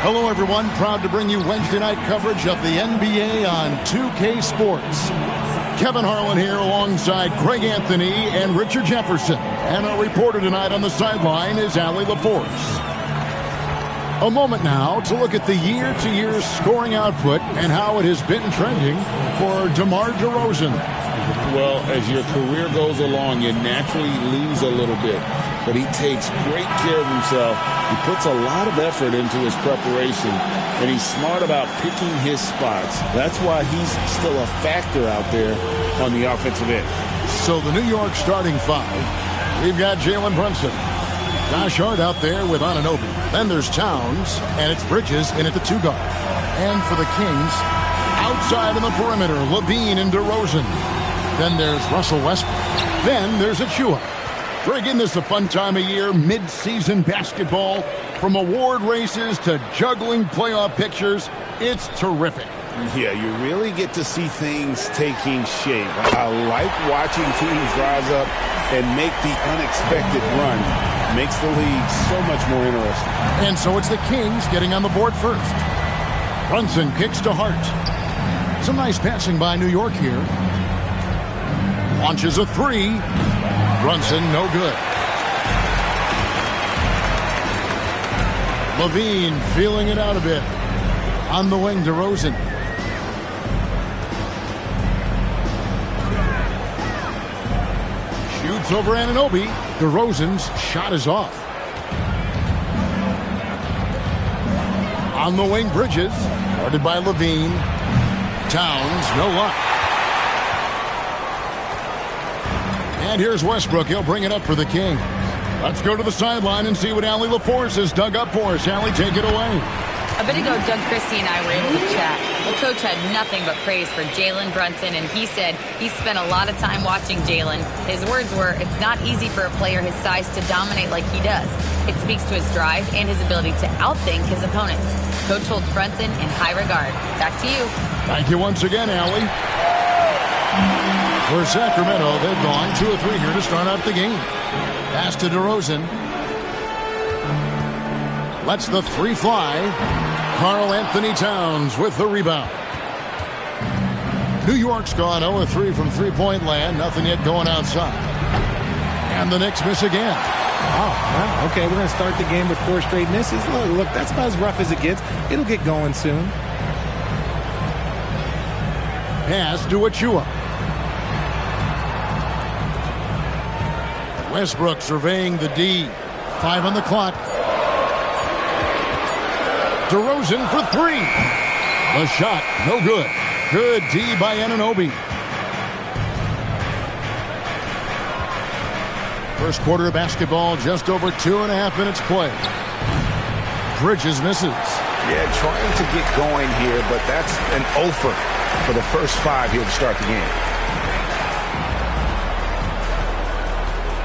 Hello, everyone. Proud to bring you Wednesday night coverage of the NBA on 2K Sports. Kevin Harlan here alongside Greg Anthony and Richard Jefferson. And our reporter tonight on the sideline is Allie LaForce. A moment now to look at the year-to-year scoring output and how it has been trending for DeMar DeRozan. Well, as your career goes along, you naturally lose a little bit. But he takes great care of himself. He puts a lot of effort into his preparation, and he's smart about picking his spots. That's why he's still a factor out there on the offensive end. So the New York starting five, we've got Jalen Brunson. Josh Hart out there with Anunoby. Then there's Towns, and it's Bridges in at the 2 guard. And for the Kings, outside on the perimeter, LaVine and DeRozan. Then there's Russell Westbrook. Then there's Achua. Greg, isn't this a fun time of year? Mid-season basketball, from award races to juggling playoff pictures. It's terrific. Yeah, you really get to see things taking shape. I like watching teams rise up and make the unexpected run. Makes the league so much more interesting. And so it's the Kings getting on the board first. Brunson kicks to Hart. Some nice passing by New York here. Launches a 3. Brunson, no good. LaVine feeling it out a bit. On the wing, DeRozan. Shoots over Anunoby. DeRozan's shot is off. On the wing, Bridges. Guarded by LaVine. Towns, no luck. And here's Westbrook. He'll bring it up for the Kings. Let's go to the sideline and see what Allie LaForce has dug up for us. Allie, take it away. A bit ago, Doug Christie and I were able to chat. The coach had nothing but praise for Jalen Brunson, and he said he spent a lot of time watching Jalen. His words were, it's not easy for a player his size to dominate like he does. It speaks to his drive and his ability to outthink his opponents. Coach holds Brunson in high regard. Back to you. Thank you once again, Allie. For Sacramento, they've gone 2 of 3 here to start out the game. Pass to DeRozan. Lets the 3 fly. Karl Anthony Towns with the rebound. New York's gone 0 of 3 from three-point land. Nothing yet going outside. And the Knicks miss again. Oh, well, okay, we're going to start the game with 4 straight misses. Look, that's about as rough as it gets. It'll get going soon. Pass to Achua. Westbrook surveying the D. 5 on the clock. DeRozan for 3. The shot, no good. Good D by Anunoby. First quarter of basketball, just over 2.5 minutes play. Bridges misses. Yeah, trying to get going here, but that's an offer for the first 5 here to start the game.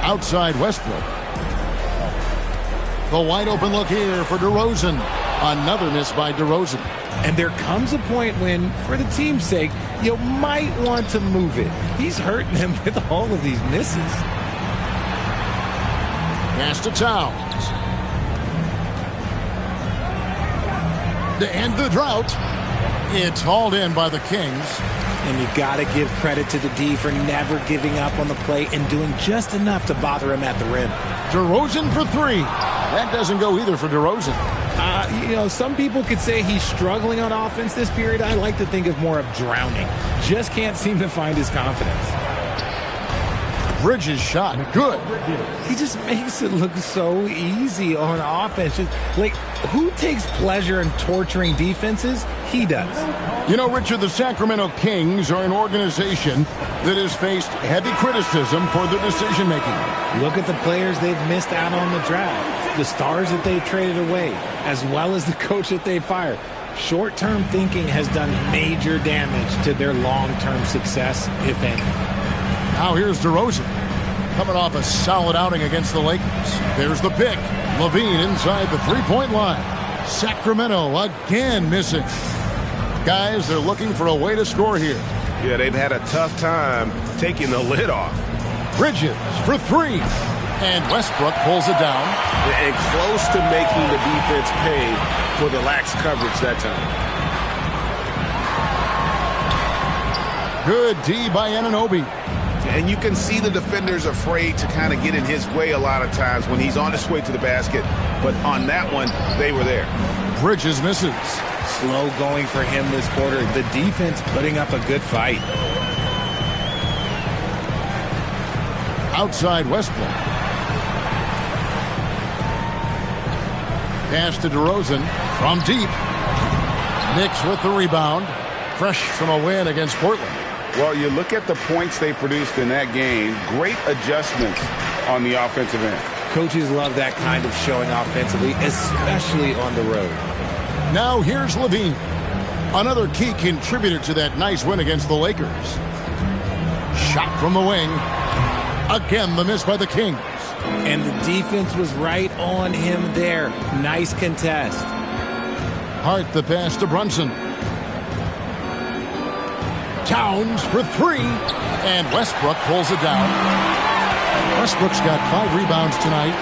Outside Westbrook. The wide open look here for DeRozan. Another miss by DeRozan. And there comes a point when, for the team's sake, you might want to move it. He's hurting them with all of these misses. Pass to Towns. To end the drought. It's hauled in by the Kings. And you got to give credit to the D for never giving up on the play and doing just enough to bother him at the rim. DeRozan for 3. That doesn't go either for DeRozan. Some people could say he's struggling on offense this period. I like to think of more of drowning. Just can't seem to find his confidence. Bridges shot. Good. He just makes it look so easy on offense. Who takes pleasure in torturing defenses? He does. You know, Richard, the Sacramento Kings are an organization that has faced heavy criticism for their decision-making. Look at the players they've missed out on the draft, the stars that they've traded away, as well as the coach that they fired. Short-term thinking has done major damage to their long-term success, if any. Now here's DeRozan, coming off a solid outing against the Lakers. There's the pick. LaVine inside the three-point line. Sacramento again missing. Guys, they're looking for a way to score here. Yeah, they've had a tough time taking the lid off. Bridges for 3. And Westbrook pulls it down. And close to making the defense pay for the lax coverage that time. Good D by Anunoby. And you can see the defenders afraid to kind of get in his way a lot of times when he's on his way to the basket. But on that one, they were there. Bridges misses. Slow going for him this quarter. The defense putting up a good fight. Outside Westbrook. Pass to DeRozan from deep. Knicks with the rebound. Fresh from a win against Portland. Well, you look at the points they produced in that game. Great adjustments on the offensive end. Coaches love that kind of showing offensively, especially on the road. Now here's Levine. Another key contributor to that nice win against the Lakers. Shot from the wing. Again, the miss by the Kings. And the defense was right on him there. Nice contest. Hart the pass to Brunson. Towns for three. And Westbrook pulls it down. Westbrook's got 5 rebounds tonight.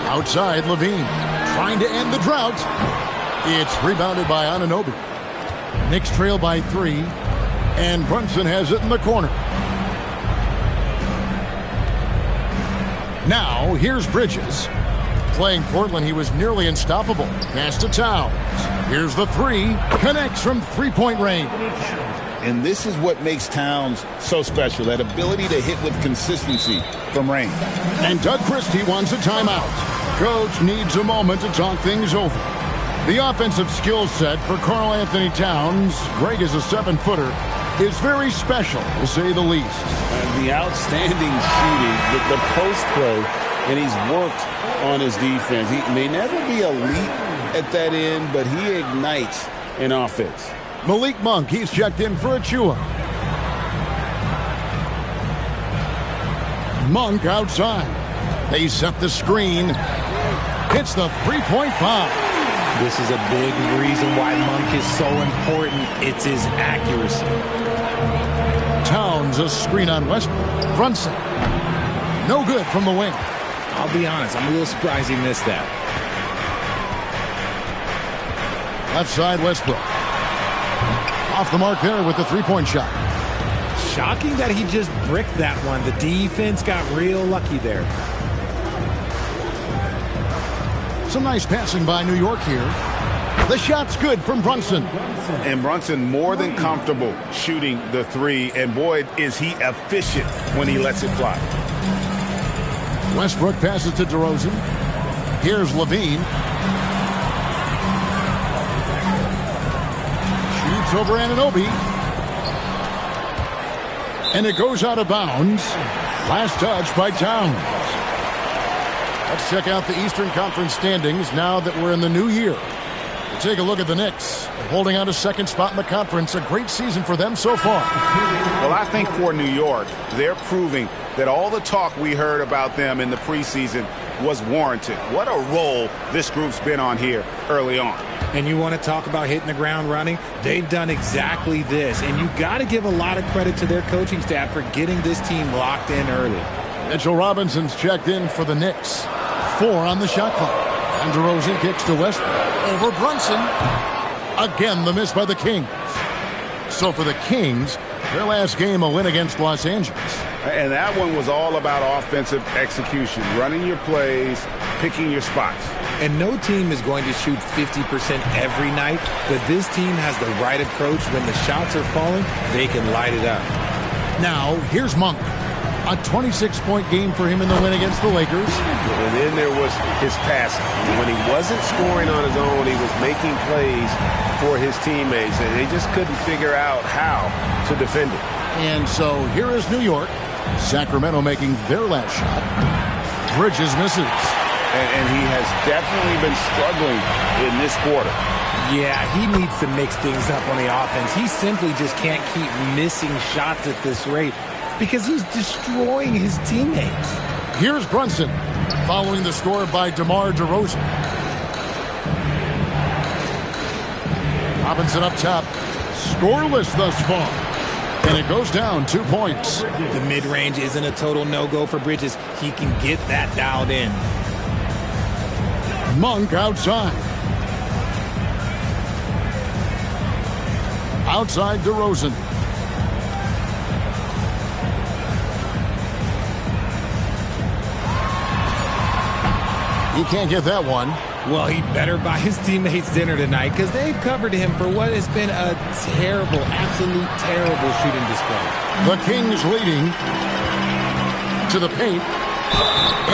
Outside, Levine trying to end the drought. It's rebounded by Anunoby. Knicks trail by 3. And Brunson has it in the corner. Now, here's Bridges. Playing Portland, he was nearly unstoppable. Pass to Towns. Here's the 3. Connects from three-point range. And this is what makes Towns so special, that ability to hit with consistency from range. And Doug Christie wants a timeout. Coach needs a moment to talk things over. The offensive skill set for Karl Anthony Towns, Greg is a 7-footer, is very special, to say the least. And the outstanding shooting, the post play, and he's worked on his defense. He may never be elite at that end, but he ignites an offense. Malik Monk, he's checked in for Achua. Monk outside. They set the screen. Hits the three-point bomb. This is a big reason why Monk is so important. It's his accuracy. Towns a screen on Westbrook. Brunson. No good from the wing. I'll be honest, I'm a little surprised he missed that. Left side Westbrook. Off the mark there with the three-point shot. Shocking that he just bricked that one. The defense got real lucky there. Some nice passing by New York here. The shot's good from Brunson. And Brunson more than comfortable shooting the 3. And boy, is he efficient when he lets it fly. Westbrook passes to DeRozan. Here's Levine. Shoots over Anunoby. And it goes out of bounds. Last touch by Towns. Let's check out the Eastern Conference standings now that we're in the new year. We'll take a look at the Knicks. They're holding on to second spot in the conference. A great season for them so far. Well, I think for New York, they're proving that all the talk we heard about them in the preseason was warranted. What a role this group's been on here early on. And you want to talk about hitting the ground running? They've done exactly this. And you got to give a lot of credit to their coaching staff for getting this team locked in early. Mitchell Robinson's checked in for the Knicks. 4 on the shot clock. And DeRozan kicks to Westbrook. Over Brunson. Again, the miss by the Kings. So for the Kings, their last game a win against Los Angeles. And that one was all about offensive execution, running your plays, picking your spots. And no team is going to shoot 50% every night, but this team has the right approach. When the shots are falling, they can light it up. Now, here's Monk. A 26-point game for him in the win against the Lakers. And then there was his passing. When he wasn't scoring on his own, he was making plays for his teammates, and they just couldn't figure out how to defend it. And so here is New York. Sacramento making their last shot. Bridges misses. And he has definitely been struggling in this quarter. Yeah, he needs to mix things up on the offense. He simply just can't keep missing shots at this rate because he's destroying his teammates. Here's Brunson following the score by DeMar DeRozan. Robinson up top. Scoreless thus far. And it goes down 2 points. The mid-range isn't a total no-go for Bridges. He can get that dialed in. Monk outside. Outside DeRozan. He can't get that one. Well, he better buy his teammates dinner tonight because they've covered him for what has been a terrible, absolute terrible shooting display. The Kings leading to the paint.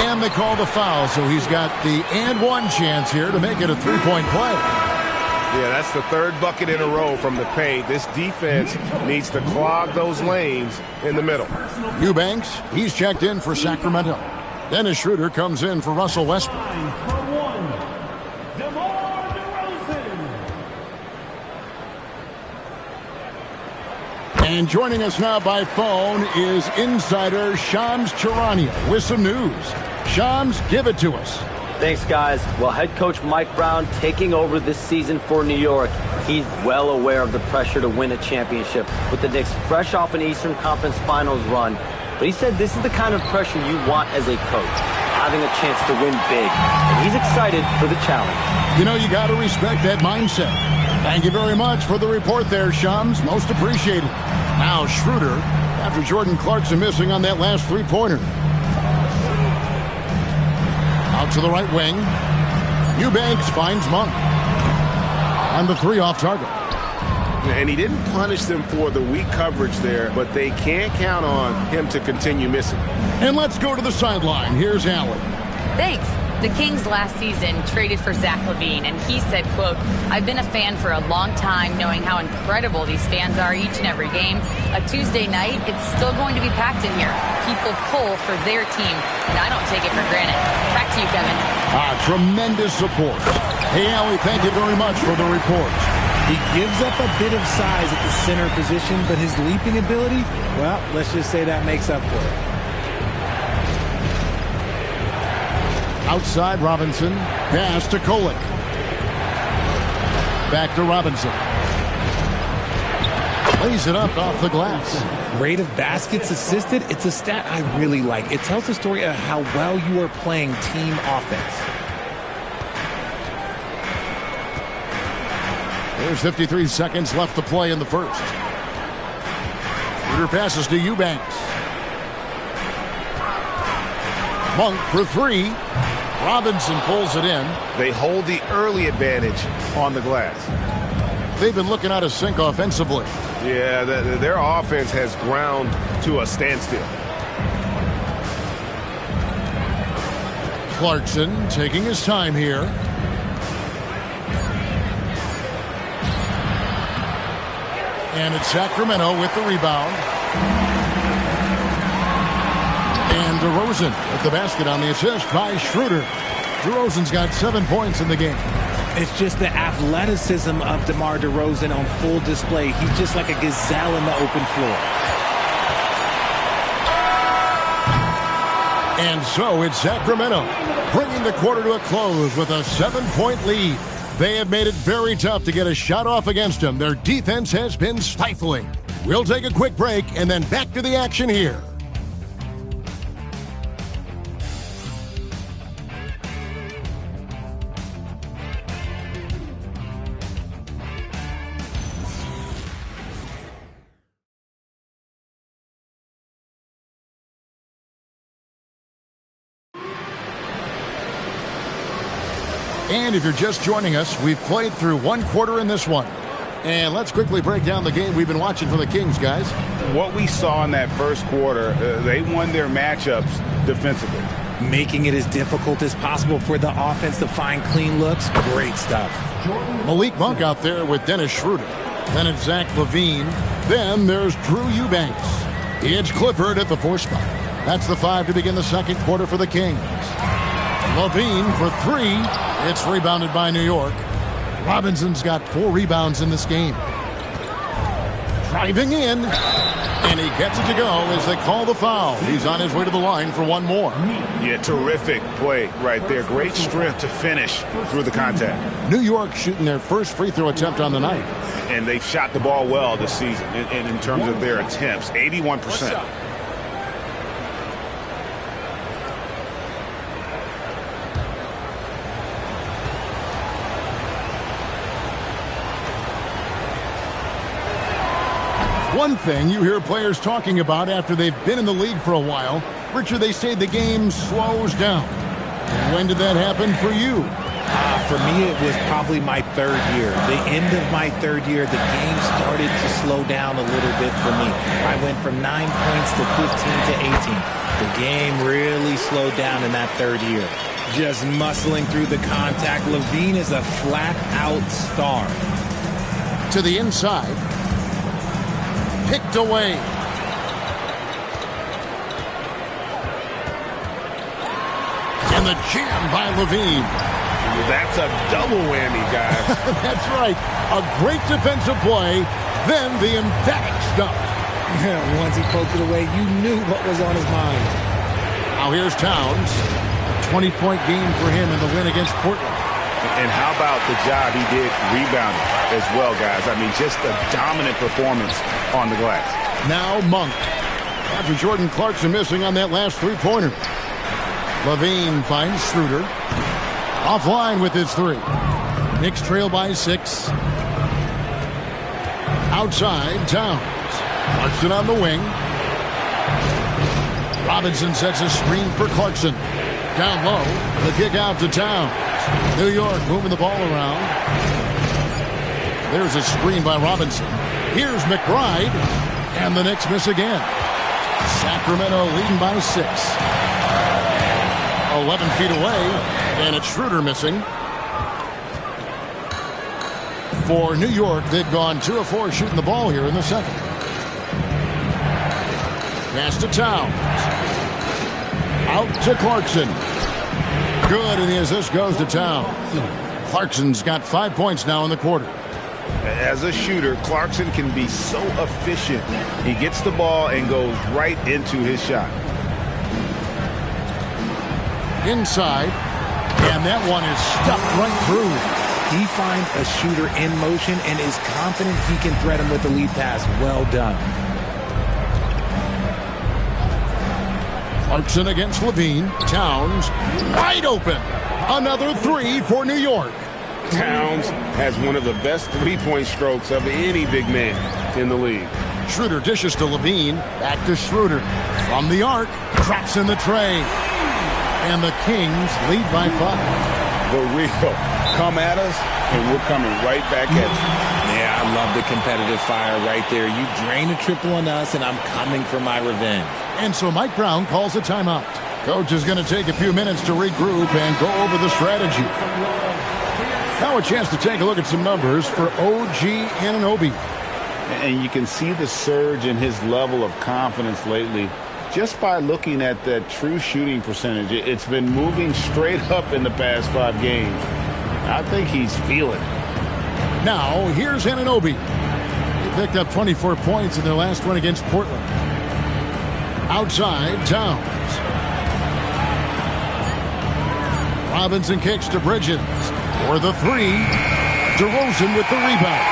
And they call the foul, so he's got the and one chance here to make it a three-point play. Yeah, that's the third bucket in a row from the paint. This defense needs to clog those lanes in the middle. Eubanks, he's checked in for Sacramento. Dennis Schroeder comes in for Russell Westbrook. And joining us now by phone is insider Shams Charania with some news. Shams, give it to us. Thanks, guys. Well, head coach Mike Brown taking over this season for New York. He's well aware of the pressure to win a championship with the Knicks fresh off an Eastern Conference Finals run. But he said this is the kind of pressure you want as a coach, having a chance to win big. And he's excited for the challenge. You know, you got to respect that mindset. Thank you very much for the report there, Shams. Most appreciated. Now Schroeder, after Jordan Clarkson missing on that last three-pointer. Out to the right wing. Eubanks finds Monk. On the three off target. And he didn't punish them for the weak coverage there, but they can't count on him to continue missing. And let's go to the sideline. Here's Allen. Thanks. The Kings last season traded for Zach LaVine, and he said, quote, "I've been a fan for a long time, knowing how incredible these fans are each and every game. A Tuesday night, it's still going to be packed in here. People pull for their team, and I don't take it for granted." Back to you, Kevin. Tremendous support. Hey, Allie, thank you very much for the report. He gives up a bit of size at the center position, but his leaping ability, well, let's just say that makes up for it. Outside Robinson. Pass to Kolek. Back to Robinson. Lays it up off the glass. Rate of baskets assisted, it's a stat I really like. It tells the story of how well you are playing team offense. There's 53 seconds left to play in the first. Schroeder passes to Eubanks. Monk for three. Robinson pulls it in. They hold the early advantage on the glass. They've been looking out of sync offensively. Yeah, their offense has ground to a standstill. Clarkson taking his time here. And it's Sacramento with the rebound. And DeRozan at the basket on the assist by Schroeder. DeRozan's got 7 points in the game. It's just the athleticism of DeMar DeRozan on full display. He's just like a gazelle in the open floor. And so it's Sacramento bringing the quarter to a close with a 7-point lead. They have made it very tough to get a shot off against them. Their defense has been stifling. We'll take a quick break and then back to the action here. And if you're just joining us, we've played through one quarter in this one. And let's quickly break down the game we've been watching for the Kings, guys. What we saw in that first quarter, they won their matchups defensively. Making it as difficult as possible for the offense to find clean looks. Great stuff. Malik Monk out there with Dennis Schroeder. Then it's Zach LaVine. Then there's Drew Eubanks. It's Clifford at the 4 spot. That's the 5 to begin the second quarter for the Kings. LaVine for 3. It's rebounded by New York. Robinson's got 4 rebounds in this game. driving in, and he gets it to go as they call the foul. He's on his way to the line for one more. Yeah, terrific play right there. Great strength to finish through the contact. New York shooting their first free throw attempt on the night. And they've shot the ball well this season in terms of their attempts, 81%. One thing you hear players talking about after they've been in the league for a while, Richard, they say the game slows down. When did that happen for you? For me, it was probably my third year. The end of my third year, the game started to slow down a little bit for me. I went from 9 points to 15 to 18. The game really slowed down in that third year. Just muscling through the contact. LaVine is a flat-out star. To the inside. Picked away. And the jam by LaVine. That's a double whammy, guys. That's right. A great defensive play, then the emphatic stuff. Once he poked it away, you knew what was on his mind. Now here's Towns. A 20-point game for him in the win against Portland. And how about the job he did rebounding as well, guys? I mean, just a dominant performance on the glass. Now Monk. After Jordan Clarkson missing on that last three-pointer. LaVine finds Schroeder. Offline with his three. Knicks trail by 6. Outside, Towns. Clarkson on the wing. Robinson sets a screen for Clarkson. Down low, the kick out to Towns. New York moving the ball around. There's a screen by Robinson. Here's McBride. And the Knicks miss again. Sacramento leading by 6. 11 feet away. And it's Schroeder missing. For New York, they've gone 2 of 4 shooting the ball here in the second. Pass to Towns. Out to Clarkson. Good, and the assist goes to Towns. Clarkson's got 5 points now in the quarter. As a shooter, Clarkson can be so efficient. He gets the ball and goes right into his shot. Inside, and that one is stuffed right through. He finds a shooter in motion and is confident he can thread him with the lead pass. Well done. Clarkson against LaVine. Towns wide open. Another 3 for New York. Towns has one of the best three-point strokes of any big man in the league. Schroeder dishes to LaVine. Back to Schroeder. From the arc. Drops in the tray. And the Kings lead by 5. The real come at us, and we're coming right back at you. Yeah, I love the competitive fire right there. You drain a triple on us, and I'm coming for my revenge. And so Mike Brown calls a timeout. Coach is going to take a few minutes to regroup and go over the strategy. Now a chance to take a look at some numbers for OG Anunoby. And you can see the surge in his level of confidence lately just by looking at that true shooting percentage. It's been moving straight up in the past 5 games. I think he's feeling it. Now here's Anunoby. He picked up 24 points in their last one against Portland. Outside, Towns. Robinson kicks to Bridges for the 3. DeRozan with the rebound.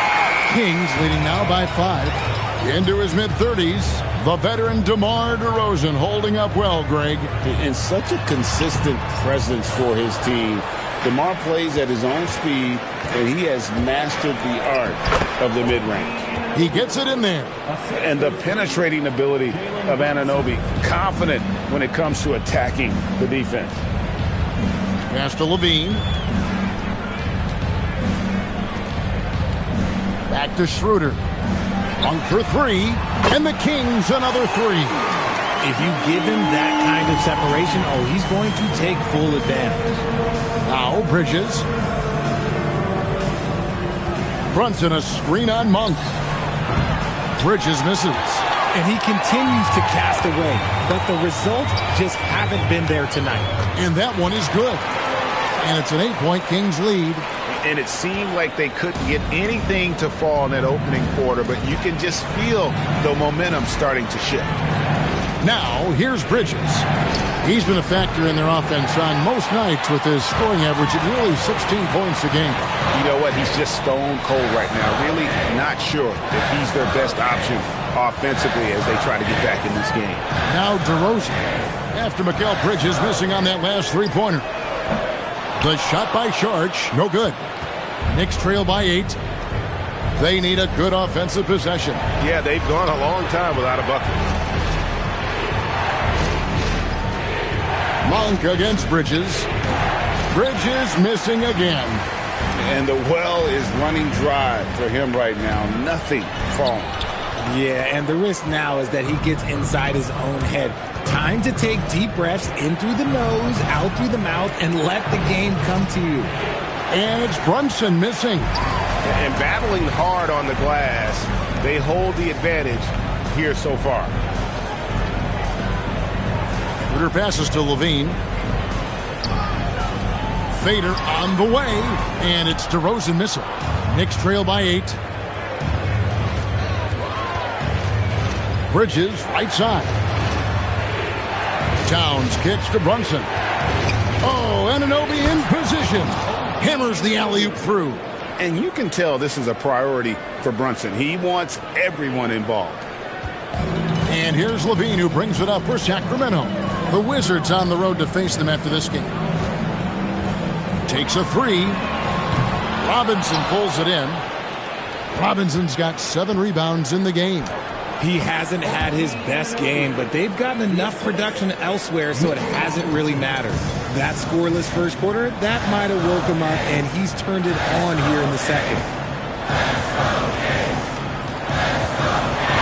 Kings leading now by 5. Into his mid-30s, the veteran DeMar DeRozan holding up well, Greg. And such a consistent presence for his team. DeMar plays at his own speed, and he has mastered the art of the mid-range. He gets it in there. And the penetrating ability of Anunoby, confident when it comes to attacking the defense. Pass to LaVine. Back to Schroeder. Monk for 3. And the Kings another 3. If you give him that kind of separation, he's going to take full advantage. Now Bridges. Brunson a screen on Monk. Bridges misses. And he continues to cast away, but the results just haven't been there tonight. And that one is good. And it's an 8-point Kings lead. And it seemed like they couldn't get anything to fall in that opening quarter, but you can just feel the momentum starting to shift. Now, here's Bridges. He's been a factor in their offense on most nights with his scoring average at nearly 16 points a game. You know what? He's just stone cold right now. Really not sure if he's their best option offensively as they try to get back in this game. Now DeRozan. After Mikal Bridges missing on that last three-pointer. The shot by Sharch, no good. Knicks trail by 8. They need a good offensive possession. Yeah, they've gone a long time without a bucket. Monk against Bridges. Bridges missing again. And the well is running dry for him right now. Nothing falling. Yeah, and the risk now is that he gets inside his own head. Time to take deep breaths in through the nose, out through the mouth, and let the game come to you. And it's Brunson missing. And battling hard on the glass, they hold the advantage here so far. Ritter passes to Levine. Fader on the way, and it's DeRozan missing. Knicks trail by 8. Bridges, right side. Towns kicks to Brunson. Oh, Anunoby in position. Hammers the alley-oop through. And you can tell this is a priority for Brunson. He wants everyone involved. And here's Levine, who brings it up for Sacramento. The Wizards on the road to face them after this game. Takes a 3. Robinson pulls it in. Robinson's got 7 rebounds in the game. He hasn't had his best game, but they've gotten enough production elsewhere, so it hasn't really mattered. That scoreless first quarter, that might have woke him up, and he's turned it on here in the second.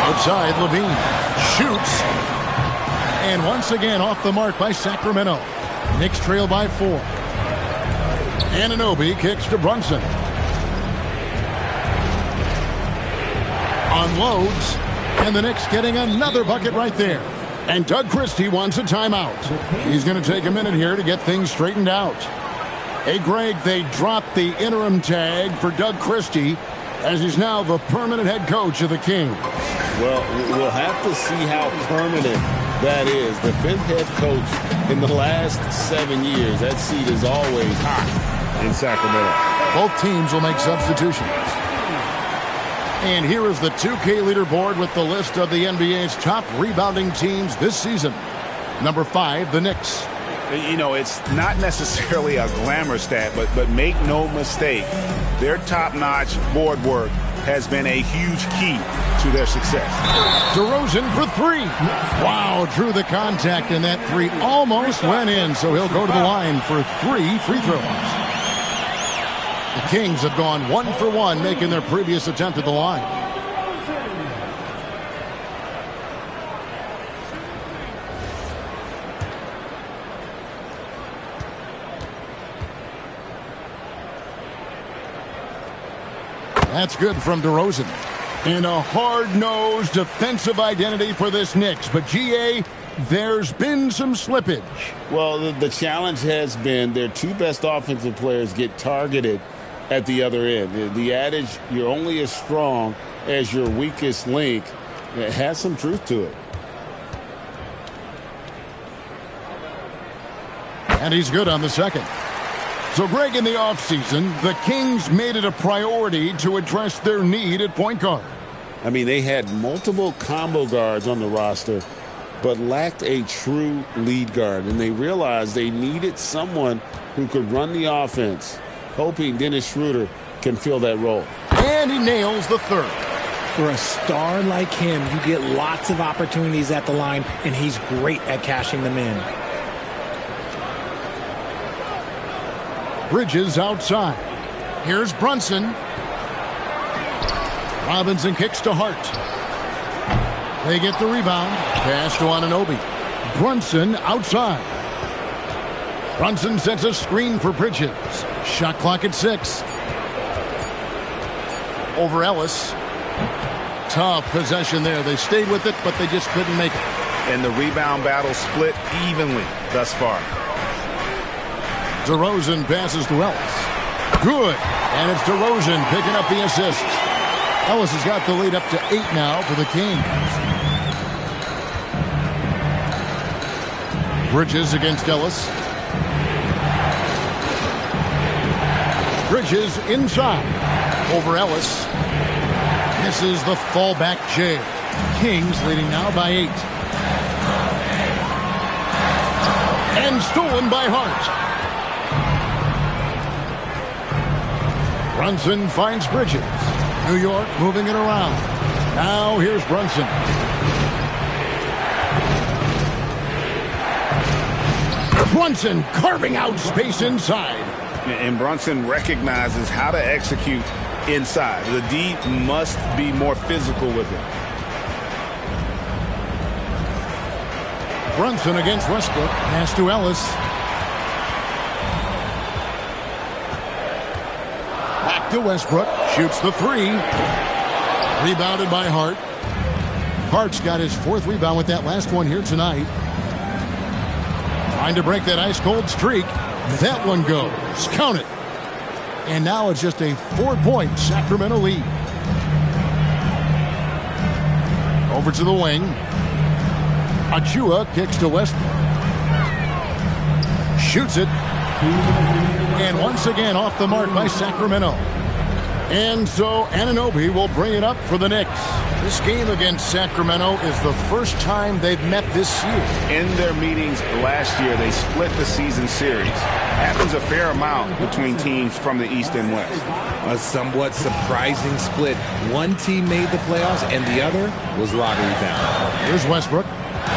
Outside, Levine shoots. And once again off the mark by Sacramento. Knicks trail by 4. Anunoby kicks to Brunson. Unloads. And the Knicks getting another bucket right there. And Doug Christie wants a timeout. He's going to take a minute here to get things straightened out. Hey, Greg, they dropped the interim tag for Doug Christie as he's now the permanent head coach of the Kings. Well, we'll have to see how permanent that is. The 5th head coach in the last 7 years. That seat is always hot in Sacramento. Both teams will make substitutions. And here is the 2K leaderboard with the list of the NBA's top rebounding teams this season. Number 5, the Knicks. You know, it's not necessarily a glamour stat, but make no mistake, their top-notch board work has been a huge key to their success. DeRozan for 3. Wow, drew the contact, and that 3 almost went in, so he'll go to the line for 3 free throws. The Kings have gone 1 for 1, making their previous attempt at the line. That's good from DeRozan. And a hard-nosed defensive identity for this Knicks. But, G.A., there's been some slippage. Well, the challenge has been their 2 best offensive players get targeted at the other end. The adage, you're only as strong as your weakest link, it has some truth to it. And he's good on the second. So, Greg, in the offseason, the Kings made it a priority to address their need at point guard. I mean, they had multiple combo guards on the roster, but lacked a true lead guard. And they realized they needed someone who could run the offense, hoping Dennis Schroeder can fill that role. And he nails the 3rd. For a star like him, you get lots of opportunities at the line, and he's great at cashing them in. Bridges outside. Here's Brunson. Robinson kicks to Hart. They get the rebound. Pass to Anunoby. Brunson outside. Brunson sets a screen for Bridges. Shot clock at 6. Over Ellis. Tough possession there. They stayed with it, but they just couldn't make it. And the rebound battle split evenly thus far. DeRozan passes to Ellis. Good. And it's DeRozan picking up the assist. Ellis has got the lead up to 8 now for the Kings. Bridges against Ellis. Bridges inside over Ellis. Misses the fallback J. Kings leading now by 8. And stolen by Hart. Brunson finds Bridges. New York moving it around. Now here's Brunson. Brunson carving out space inside. And Brunson recognizes how to execute inside. The D must be more physical with it. Brunson against Westbrook. Pass to Ellis. Back to Westbrook. Shoots the 3. Rebounded by Hart. Hart's got his 4th rebound with that last one here tonight. Trying to break that ice-cold streak. That one goes. Count it. And now it's just a 4-point Sacramento lead. Over to the wing. Achua kicks to Westbrook. Shoots it. And once again off the mark by Sacramento. And so Anunoby will bring it up for the Knicks. This game against Sacramento is the first time they've met this year. In their meetings last year, they split the season series. Happens a fair amount between teams from the East and West. A somewhat surprising split. One team made the playoffs and the other was lottery bound. Here's Westbrook.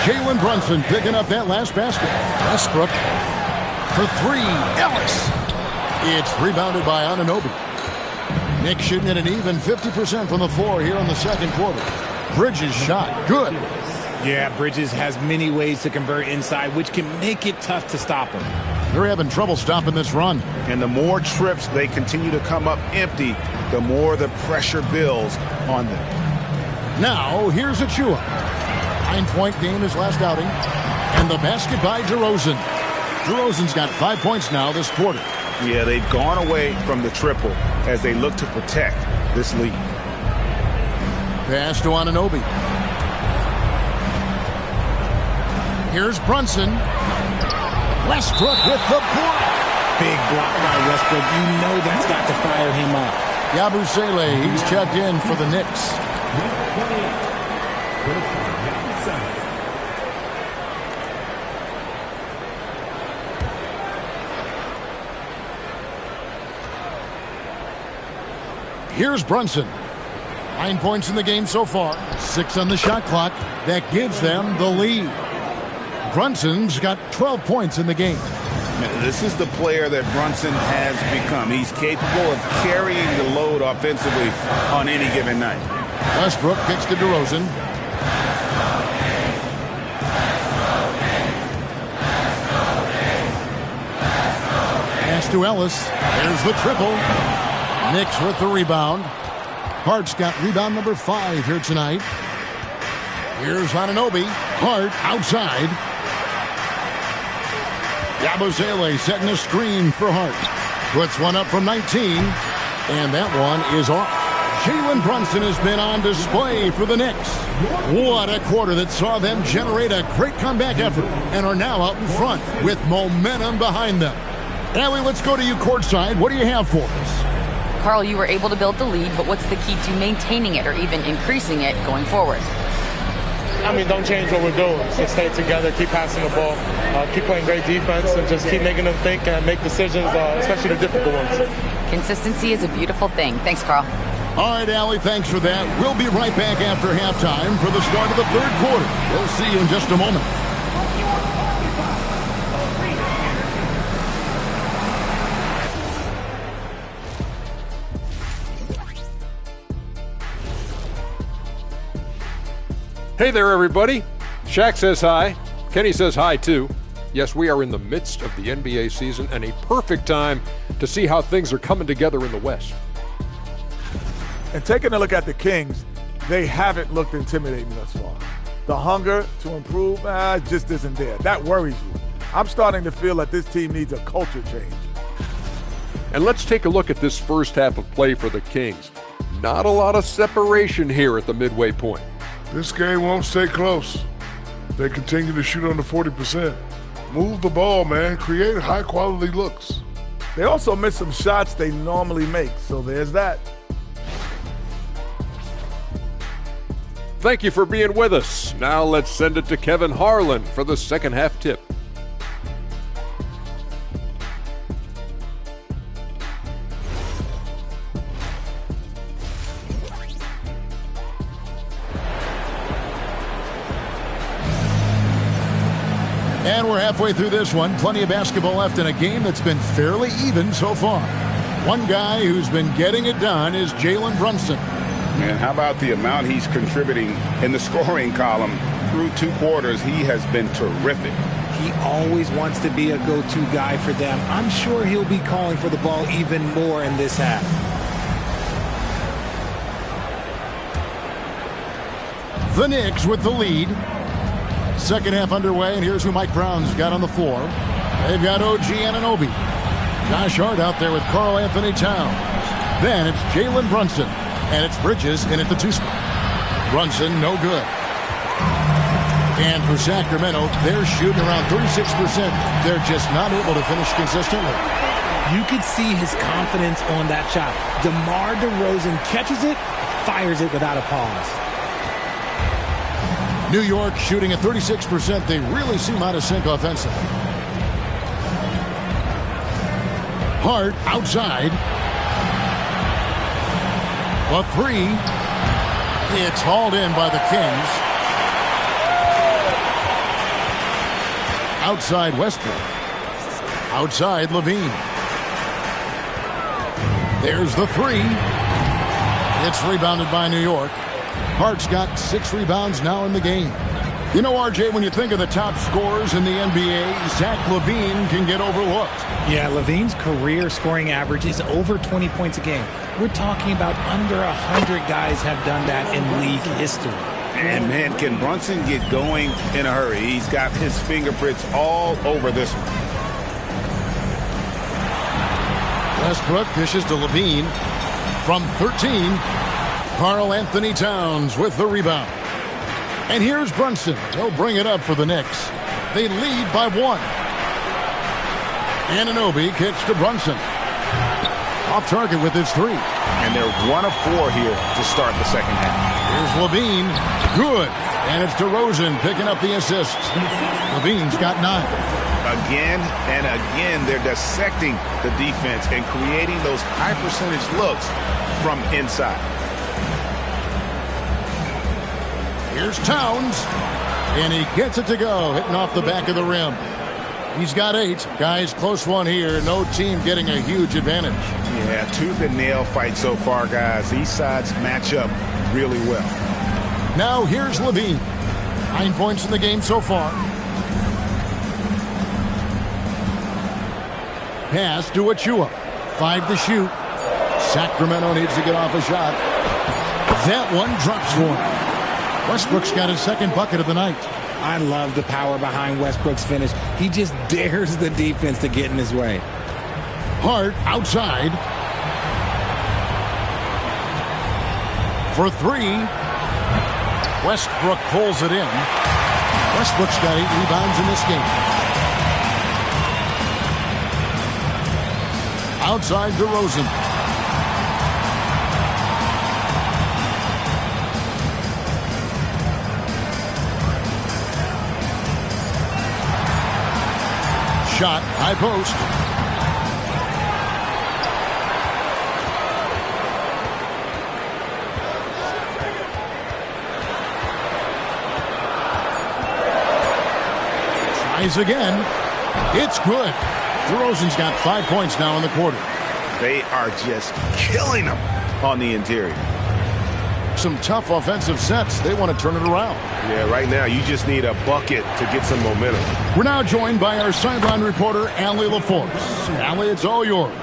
Jalen Brunson picking up that last basket. Westbrook for 3. Ellis. It's rebounded by Anunoby. Knicks shooting at an even 50% from the floor here in the second quarter. Bridges shot. Good. Yeah, Bridges has many ways to convert inside, which can make it tough to stop him. They're having trouble stopping this run. And the more trips they continue to come up empty, the more the pressure builds on them. Now, here's Achua. 9-point game his last outing. And the basket by DeRozan. DeRozan's got 5 points now this quarter. Yeah, they've gone away from the triple as they look to protect this lead. Pass to Anunoby. Here's Brunson. Westbrook with the block. Big block by Westbrook. You know that's got to fire him up. Yabusele, he's checked in for the Knicks. Here's Brunson. 9 points in the game so far. 6 on the shot clock. That gives them the lead. Brunson's got 12 points in the game. This is the player that Brunson has become. He's capable of carrying the load offensively on any given night. Westbrook kicks to DeRozan. Pass to Ellis. There's the triple. Knicks with the rebound. Hart's got rebound number 5 here tonight. Here's Anunoby. Hart outside. Yabusele setting a screen for Hart. Puts one up from 19. And that one is off. Jalen Brunson has been on display for the Knicks. What a quarter that saw them generate a great comeback effort and are now out in front with momentum behind them. Allie, let's go to you courtside. What do you have for us? Carl, you were able to build the lead, but what's the key to maintaining it or even increasing it going forward? I mean, don't change what we're doing. Just stay together, keep passing the ball, keep playing great defense, and just keep making them think and make decisions, especially the difficult ones. Consistency is a beautiful thing. Thanks, Carl. All right, Allie, thanks for that. We'll be right back after halftime for the start of the third quarter. We'll see you in just a moment. Hey there, everybody. Shaq says hi. Kenny says hi, too. Yes, we are in the midst of the NBA season and a perfect time to see how things are coming together in the West. And taking a look at the Kings, they haven't looked intimidating thus far. The hunger to improve just isn't there. That worries you. I'm starting to feel that this team needs a culture change. And let's take a look at this first half of play for the Kings. Not a lot of separation here at the midway point. This game won't stay close. They continue to shoot under 40%. Move the ball, man. Create high-quality looks. They also missed some shots they normally make, so there's that. Thank you for being with us. Now let's send it to Kevin Harlan for the second half tip. And we're halfway through this one. Plenty of basketball left in a game that's been fairly even so far. One guy who's been getting it done is Jalen Brunson. And how about the amount he's contributing in the scoring column through 2 quarters? He has been terrific. He always wants to be a go-to guy for them. I'm sure he'll be calling for the ball even more in this half. The Knicks with the lead. Second half underway, and here's who Mike Brown's got on the floor. They've got OG Anunoby. Josh Hart out there with Karl Anthony Towns. Then it's Jalen Brunson, and it's Bridges in at the 2 spot. Brunson, no good. And for Sacramento, they're shooting around 36%. They're just not able to finish consistently. You could see his confidence on that shot. DeMar DeRozan catches it, fires it without a pause. New York shooting at 36%. They really seem out of sync offensively. Hart outside. A 3. It's hauled in by the Kings. Outside Westbrook. Outside Levine. There's the 3. It's rebounded by New York. Hart's got 6 rebounds now in the game. You know, RJ, when you think of the top scorers in the NBA, Zach LaVine can get overlooked. Yeah, LaVine's career scoring average is over 20 points a game. We're talking about under 100 guys have done that in league history. And, man, can Brunson get going in a hurry? He's got his fingerprints all over this one. Westbrook dishes to Levine. From 13, Karl Anthony Towns with the rebound. And here's Brunson. He'll bring it up for the Knicks. They lead by 1. Anunoby kicks to Brunson. Off target with his 3. And they're 1 of 4 here to start the second half. Here's Levine. Good. And it's DeRozan picking up the assist. Levine's got 9. Again and again, they're dissecting the defense and creating those high percentage looks from inside. Here's Towns, and he gets it to go, hitting off the back of the rim. He's got 8. Guys, close one here. No team getting a huge advantage. Yeah, tooth and nail fight so far, guys. These sides match up really well. Now here's Levine. 9 points in the game so far. Pass to Achua. 5 to shoot. Sacramento needs to get off a shot. That one drops for him. Westbrook's got his second bucket of the night. I love the power behind Westbrook's finish. He just dares the defense to get in his way. Hart outside. For 3. Westbrook pulls it in. Westbrook's got 8 rebounds in this game. Outside DeRozan. Shot, high post. Tries again. It's good. DeRozan's got 5 points now in the quarter. They are just killing them on the interior. Some tough offensive sets. They want to turn it around. Yeah, right now you just need a bucket to get some momentum. We're now joined by our sideline reporter, Allie LaForce. Allie, it's all yours.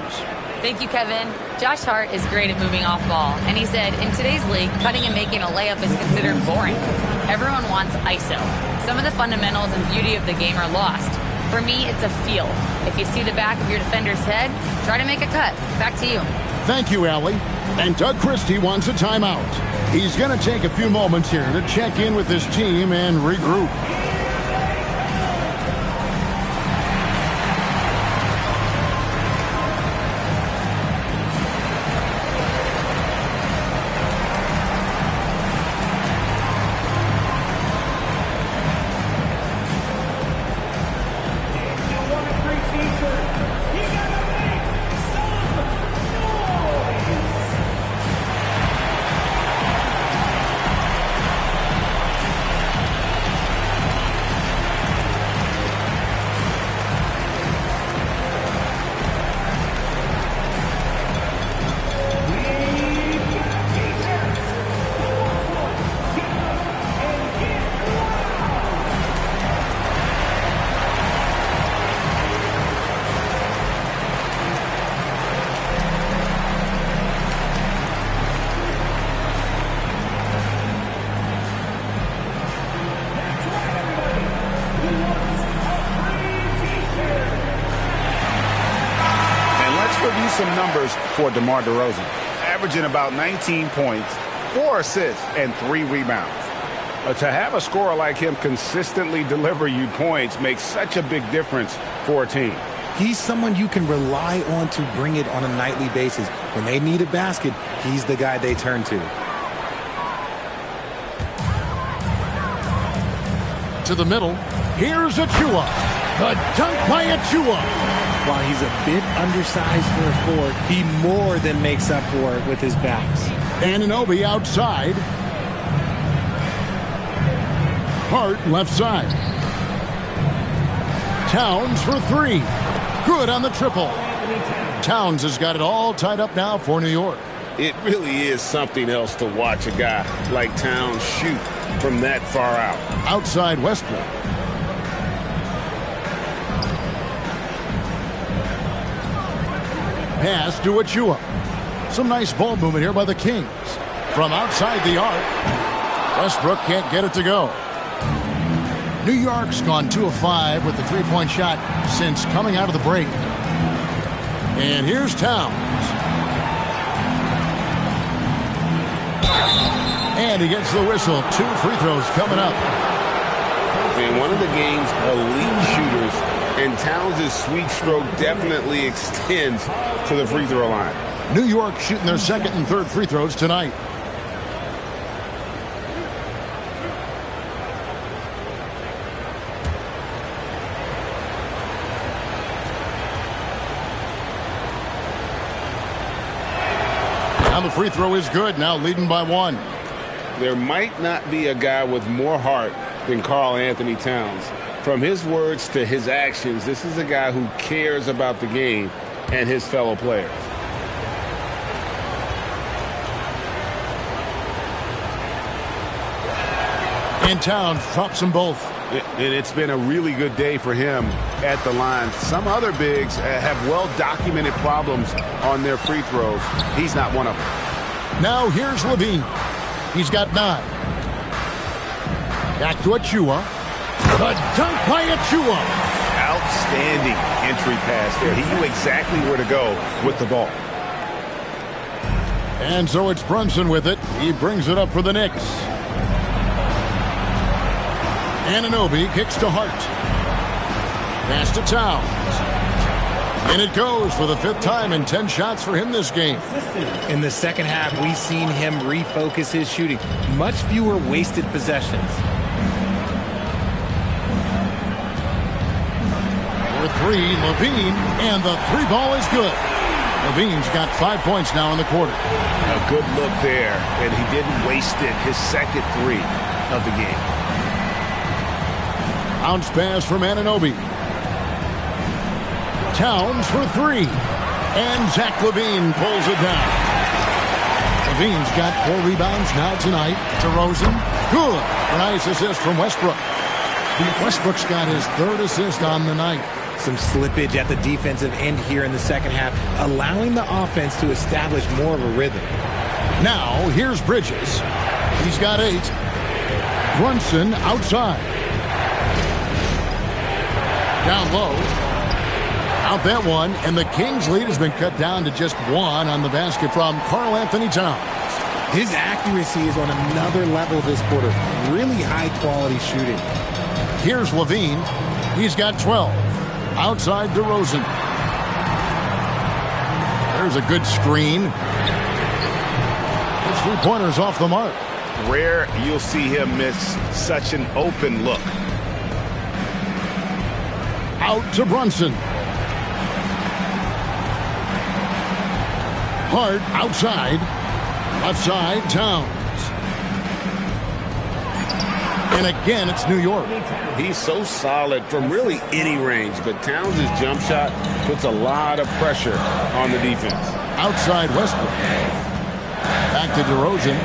Thank you, Kevin. Josh Hart is great at moving off ball, and he said, in today's league, cutting and making a layup is considered boring. Everyone wants ISO. Some of the fundamentals and beauty of the game are lost. For me, it's a feel. If you see the back of your defender's head, try to make a cut. Back to you. Thank you, Allie. And Doug Christie wants a timeout. He's going to take a few moments here to check in with his team and regroup. Some numbers for DeMar DeRozan, averaging about 19 points, 4 assists, and 3 rebounds. To have a scorer like him consistently deliver you points makes such a big difference for a team. He's someone you can rely on to bring it on a nightly basis. When they need a basket, he's the guy they turn to. To the middle, here's Achua. The dunk by Achua. While he's a bit undersized for a forward, he more than makes up for it with his bounce. Anunoby outside. Hart left side. Towns for 3. Good on the triple. Towns has got it all tied up now for New York. It really is something else to watch a guy like Towns shoot from that far out. Outside Westbrook. Pass to Achua. Some nice ball movement here by the Kings. From outside the arc, Westbrook can't get it to go. New York's gone 2 of 5 with the three-point shot since coming out of the break. And here's Towns. And he gets the whistle. 2 free throws coming up. And one of the game's elite shooters, and Towns' sweet stroke definitely extends to the free throw line. New York shooting their second and third free throws tonight. Now the free throw is good, now leading by 1. There might not be a guy with more heart than Karl Anthony Towns. From his words to his actions, this is a guy who cares about the game and his fellow players. And Towns drops them both. And it's been a really good day for him at the line. Some other bigs have well-documented problems on their free throws. He's not one of them. Now here's Levine. He's got 9. Back to Achua. The dunk by Achua. Outstanding entry pass there. He knew exactly where to go with the ball. And so it's Brunson with it. He brings it up for the Knicks. Anunoby kicks to Hart. Pass to Towns. And it goes for the 5th time in 10 shots for him this game. In the second half, we've seen him refocus his shooting. Much fewer wasted possessions. For 3, Levine, and the 3 ball is good. Levine's got 5 points now in the quarter. A good look there, and he didn't waste it. His second 3 of the game. Bounce pass from Anunoby. Towns for 3. And Zach LaVine pulls it down. LaVine's got 4 rebounds now tonight. DeRozan, good. Nice assist from Westbrook. Westbrook's got his 3rd assist on the night. Some slippage at the defensive end here in the second half, allowing the offense to establish more of a rhythm. Now, here's Bridges. He's got 8. Brunson outside. Down low. Out that one, and the Kings' lead has been cut down to just one on the basket from Karl Anthony Towns. His accuracy is on another level this quarter. Really high-quality shooting. Here's Levine. He's got 12. Outside DeRozan. There's a good screen. His three-pointer's off the mark. Rare you'll see him miss such an open look. Out to Brunson. Hart outside. Left side, Towns. And again, it's New York. He's so solid from really any range, but Towns' jump shot puts a lot of pressure on the defense. Outside Westbrook. Back to DeRozan.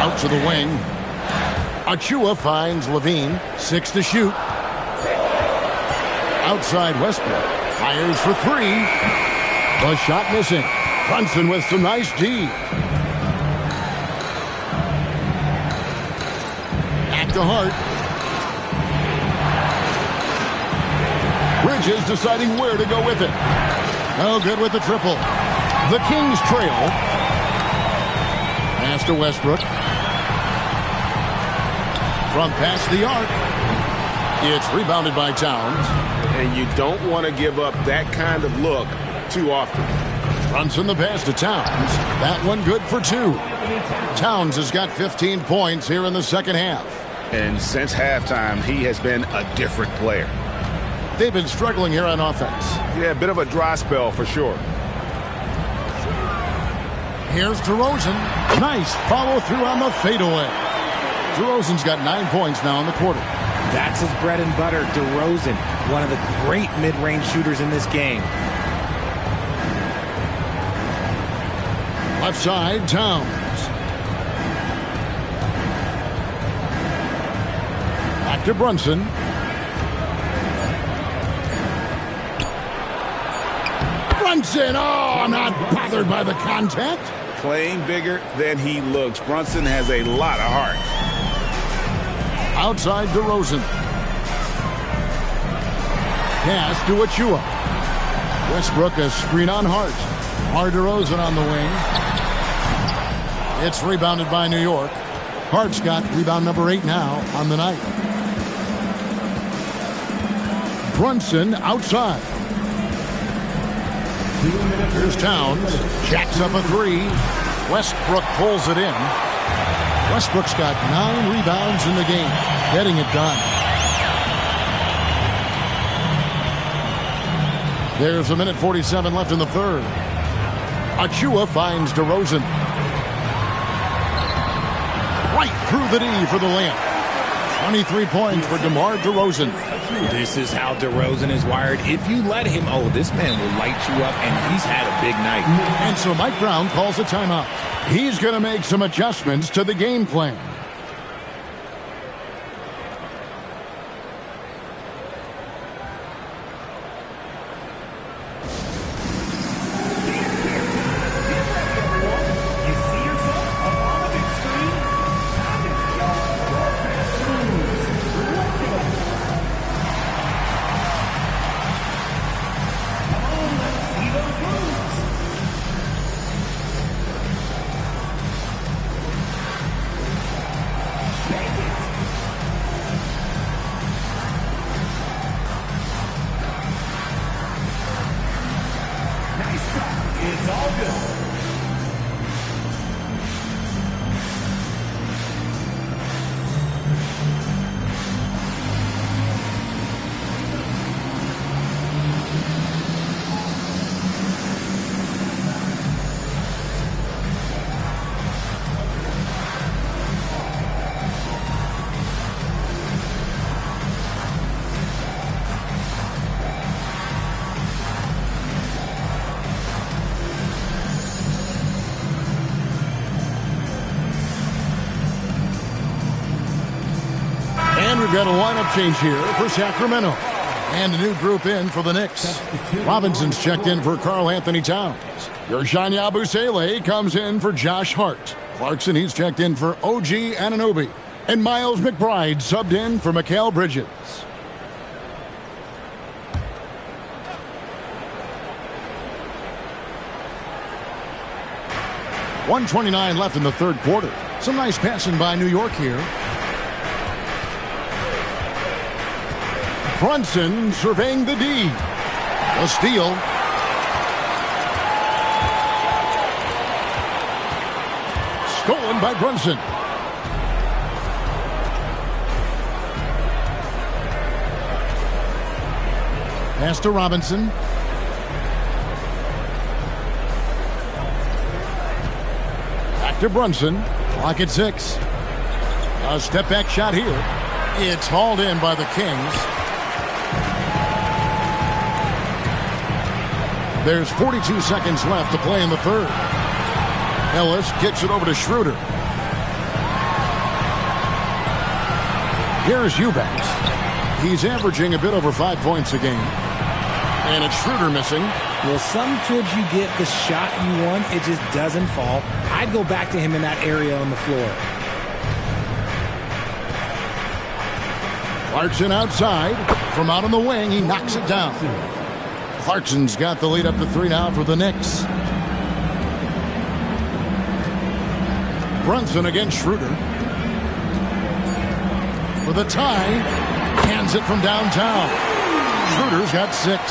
Out to the wing. Achua finds Levine. 6 to shoot. Outside Westbrook. Fires for 3. The shot missing. Brunson with some nice D. Back to Hart. Bridges deciding where to go with it. No good with the triple. The Kings trail. Pass to Westbrook. From past the arc. It's rebounded by Towns. And you don't want to give up that kind of look too often. Brunson the pass to Towns. That one good for 2. Towns has got 15 points here in the second half. And since halftime, he has been a different player. They've been struggling here on offense. Yeah, a bit of a dry spell for sure. Here's DeRozan. Nice follow through on the fadeaway. DeRozan's got 9 points now in the quarter. That's his bread and butter, DeRozan, one of the great mid-range shooters in this game. Left side, Towns. Back to Brunson. Brunson, oh, not bothered by the contact. Playing bigger than he looks. Brunson has a lot of heart. Outside DeRozan. Pass to Achua. Westbrook a screen on Hart. Hart DeRozan on the wing. It's rebounded by New York. Hart's got rebound number 8 now on the night. Brunson outside. Here's Towns. Jacks up a 3. Westbrook pulls it in. Westbrook's got 9 rebounds in the game. Getting it done. There's a minute 47 left in the third. Achua finds DeRozan. Right through the D for the layup. 23 points for DeMar DeRozan. This is how DeRozan is wired. If you let him, this man will light you up, and he's had a big night. And so Mike Brown calls a timeout. He's going to make some adjustments to the game plan. We've got a lineup change here for Sacramento. And a new group in for the Knicks. Robinson's checked in for Karl Anthony Towns. Gershon Yabusele comes in for Josh Hart. Clarkson, he's checked in for OG Anunoby. And Miles McBride subbed in for Mikal Bridges. .129 left in the third quarter. Some nice passing by New York here. Brunson surveying the D. A steal. Stolen by Brunson. Pass to Robinson. Back to Brunson. Clock at 6. A step back shot here. It's hauled in by the Kings. There's 42 seconds left to play in the third. Ellis kicks it over to Schroeder. Here's Eubanks. He's averaging a bit over 5 points a game. And it's Schroeder missing. Well, sometimes you get the shot you want, it just doesn't fall. I'd go back to him in that area on the floor. Clarkson outside. From out on the wing, he knocks it down. Clarkson's got the lead up to 3 now for the Knicks. Brunson against Schroeder. For the tie. Hands it from downtown. Schroeder's got 6.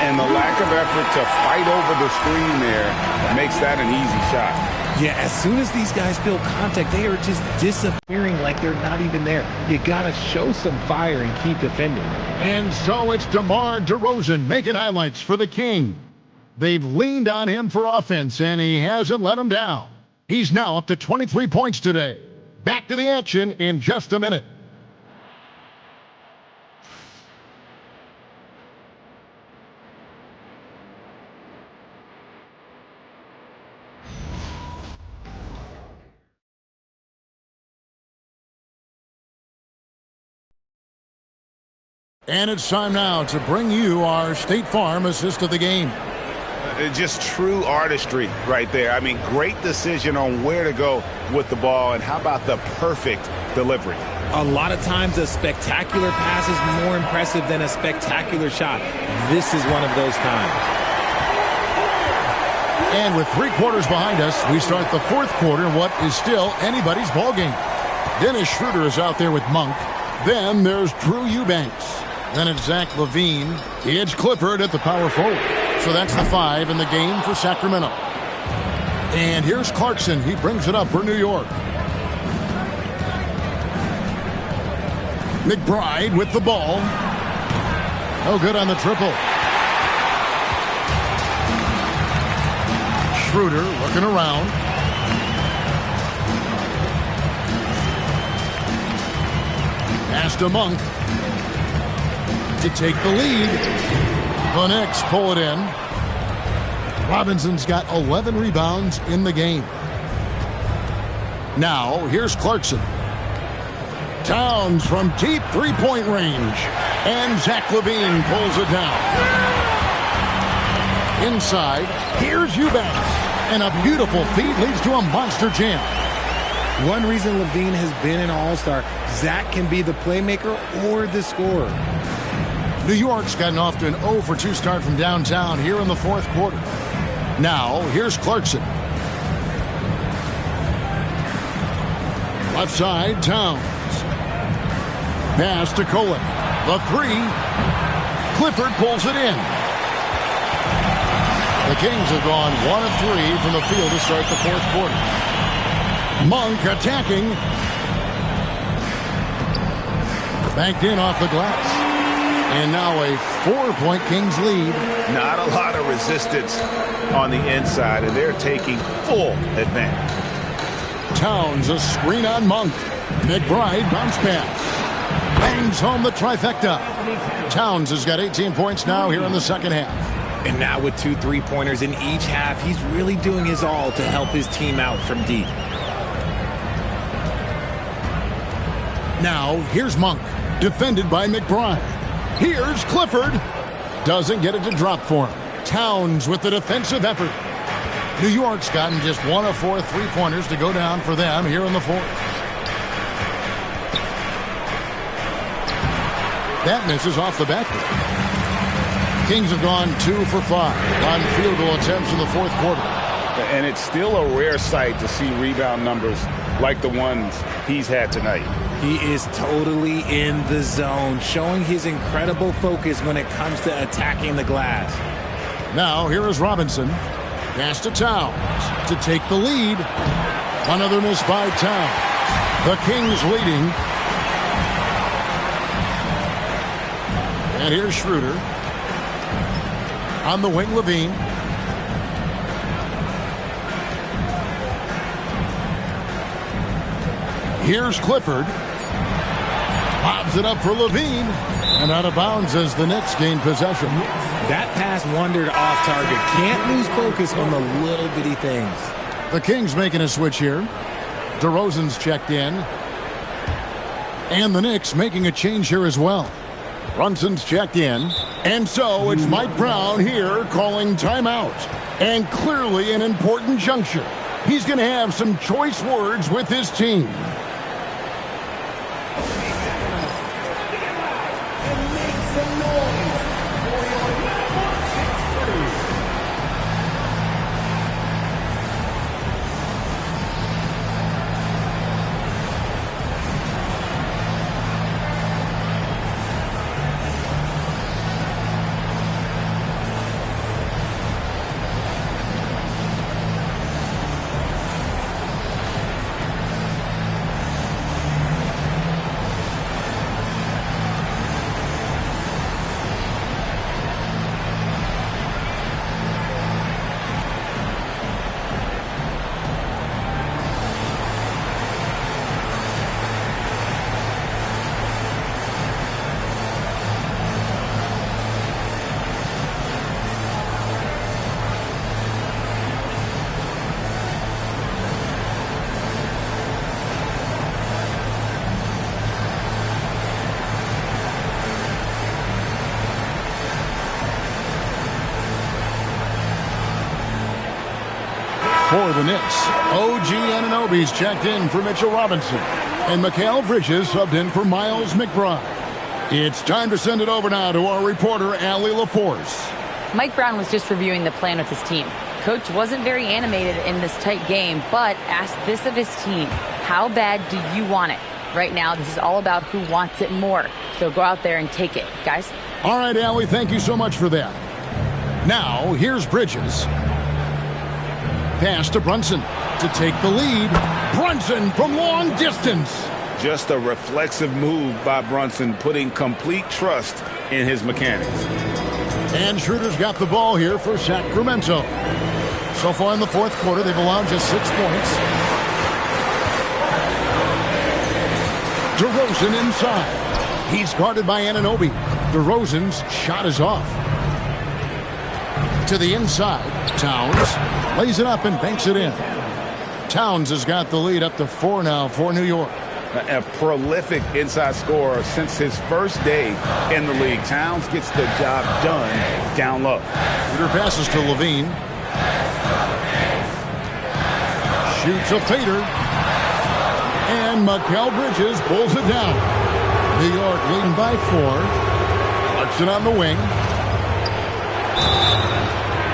And the lack of effort to fight over the screen there makes that an easy shot. Yeah, as soon as these guys feel contact, they are just disappearing like they're not even there. You got to show some fire and keep defending. And so it's DeMar DeRozan making highlights for the King. They've leaned on him for offense, and he hasn't let them down. He's now up to 23 points today. Back to the action in just a minute. And it's time now to bring you our State Farm assist of the game. Just true artistry right there. I mean, great decision on where to go with the ball, and how about the perfect delivery? A lot of times a spectacular pass is more impressive than a spectacular shot. This is one of those times. And with 3 quarters behind us, we start the fourth quarter in what is still anybody's ball game. Dennis Schroeder is out there with Monk. Then there's Drew Eubanks. Then it's Zach LaVine. It's Clifford at the power forward. So that's the 5 in the game for Sacramento. And here's Clarkson. He brings it up for New York. McBride with the ball. No good on the triple. Schroeder looking around. Pass to Monk to take the lead. The Knicks pull it in. Robinson's got 11 rebounds in the game. Now, here's Clarkson. Towns from deep three-point range. And Zach LaVine pulls it down. Inside, here's Eubanks. And a beautiful feed leads to a monster jam. One reason LaVine has been an all-star, Zach can be the playmaker or the scorer. New York's gotten off to an 0-for-2 start from downtown here in the fourth quarter. Now, here's Clarkson. Left side, Towns. Pass to Kolek. The 3. Clifford pulls it in. The Kings have gone 1 of 3 from the field to start the fourth quarter. Monk attacking. Banked in off the glass. And now a 4-point Kings lead. Not a lot of resistance on the inside, and they're taking full advantage. Towns a screen on Monk. McBride bounce pass. Bangs home the trifecta. Towns has got 18 points now here in the second half. And now with 2 3-pointers in each half, he's really doing his all to help his team out from deep. Now, here's Monk, defended by McBride. Here's Clifford. Doesn't get it to drop for him. Towns with the defensive effort. New York's gotten just 1 of 4 3-pointers to go down for them here in the fourth. That misses off the backboard. Kings have gone 2 for 5 on field goal attempts in the fourth quarter. And it's still a rare sight to see rebound numbers like the ones he's had tonight. He is totally in the zone, showing his incredible focus when it comes to attacking the glass. Now, here is Robinson. Pass to Towns to take the lead. Another miss by Towns. The Kings leading. And here's Schroeder. On the wing, Levine. Here's Clifford. Bobs it up for Levine. And out of bounds as the Knicks gain possession. That pass wandered off target. Can't lose focus on the little bitty things. The Kings making a switch here. DeRozan's checked in. And the Knicks making a change here as well. Brunson's checked in. And so it's Mike Brown here calling timeout. And clearly an important juncture. He's going to have some choice words with his team. For the Knicks, OG Anunoby's checked in for Mitchell Robinson. And Mikal Bridges subbed in for Miles McBride. It's time to send it over now to our reporter, Allie LaForce. Mike Brown was just reviewing the plan with his team. Coach wasn't very animated in this tight game, but asked this of his team. How bad do you want it? Right now, this is all about who wants it more. So go out there and take it, guys. All right, Allie, thank you so much for that. Now, here's Bridges. Pass to Brunson to take the lead. Brunson from long distance. Just a reflexive move by Brunson, putting complete trust in his mechanics. And Schroeder's got the ball here for Sacramento. So far in the fourth quarter, they've allowed just 6 points. DeRozan inside. He's guarded by Anunoby. DeRozan's shot is off. To the inside, Towns lays it up and banks it in. Towns has got the lead up to 4 now for New York. A prolific inside scorer since his first day in the league. Towns gets the job done down low. Peter passes to Levine. Shoots a fader. And Mikal Bridges pulls it down. New York leading by 4. Clarkson on the wing.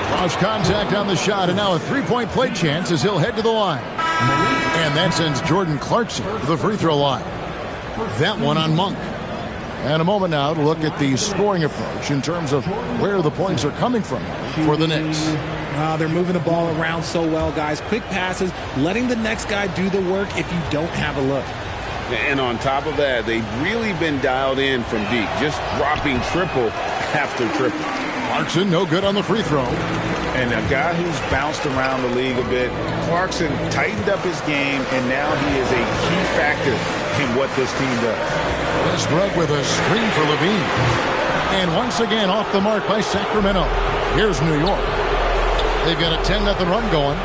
Cross contact on the shot, and now a three-point play chance as he'll head to the line. And that sends Jordan Clarkson to the free throw line. That one on Monk. And a moment now to look at the scoring approach in terms of where the points are coming from for the Knicks. They're moving the ball around so well, guys. Quick passes, letting the next guy do the work if you don't have a look. And on top of that, they've really been dialed in from deep, just dropping triple after triple. Clarkson, no good on the free throw. And a guy who's bounced around the league a bit, Clarkson tightened up his game, and now he is a key factor in what this team does. Westbrook with a screen for Levine. And once again off the mark by Sacramento. Here's New York. They've got a 10-0 run going.